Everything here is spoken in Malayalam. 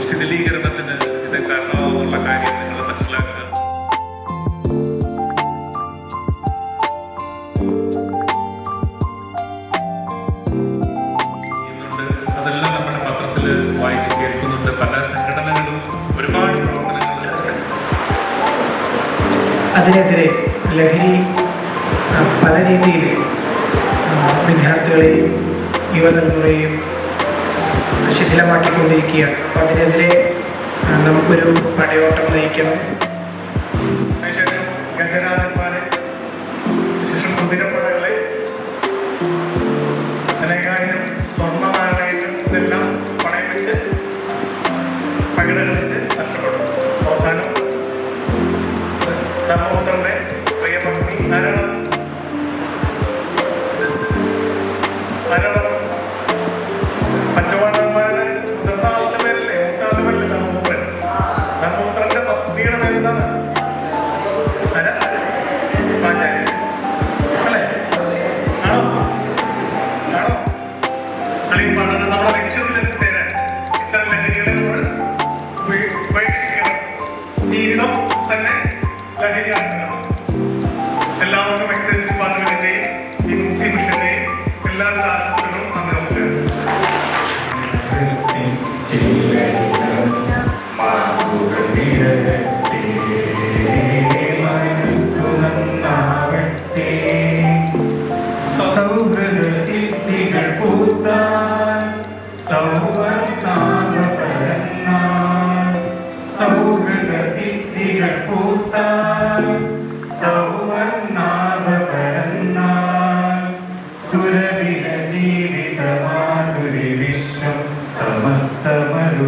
ശിഥിലീകരണത്തിന് ഇത് കാരണമാകുന്നുള്ള കാര്യം നിങ്ങൾ മനസ്സിലാക്കുക. അതെല്ലാം നമ്മുടെ പത്രത്തിൽ വായിച്ചു കേൾക്കുന്നുണ്ട്. പല സംഘടനകളും ഒരുപാട് പ്രവർത്തനങ്ങൾ. അതിനെതിരെ ലഹരി പല രീതിയിൽ വിദ്യാർത്ഥികളെയും യുവതലമുറയെയും ശിഥിലമാക്കിക്കൊണ്ടിരിക്കുകയാണ്. അപ്പം അതിനെതിരെ നമുക്കൊരു പടയോട്ടം നയിക്കണം. ഗജരാജന്മാരെ, ശേഷം കുതിരപ്പടകളെ, അനേകായിരം സ്വർണ്ണ നാണയങ്ങൾ ഇതെല്ലാം പണയം വെച്ച് പകിടകളിച്ച് നഷ്ടപ്പെടും. അവസാനം ധർമ്മപുത്രന്റെ പ്രിയപത്നി ആരാണ്? പഞ്ചപാണ്ഡവന്മാരുടെ മുതിർന്ന ആളുടെ പേരല്ലേ? മൂത്താളുടെ പേരല്ലേ ധർമ്മപുത്രൻ? ധർമ്മപുത്രന്റെ പത്നിയുടെ പേരെന്താണ്? പാഞ്ചാലി അല്ലേ? ആണോ? ആണോ? അല്ലെങ്കിൽ പഠനം നമ്മുടെ ലക്ഷ്യത്തിലെത്തിത്തരാൻ ഇത്തരം ലഹരികളെ നമ്മൾ ഉപേക്ഷിക്കണം. ജീവിതം തന്നെ ലഹരിയാക്കുക. എല്ലാവർക്കും എക്സൈസ് ഡിപ്പാർട്ട്മെന്റിന്റെയും ഈ മുക്തി മിഷന്റെയും എല്ലാവിധ ആശംസകളും. നന്ദി, നമസ്കാരം. സൗഹൃദ സിദ്ധികൾ പൂത്താൻ സൗവർണാഭ പരന്നാൻ, സൗഹൃദ സിദ്ധികൾ പൂത്താൻ സൗവർണാഭ പരന്നാൻ, സുരവില ജീവിത മാധുരി വിശ്വം സമസ്തമരുളുകയല്ലോ.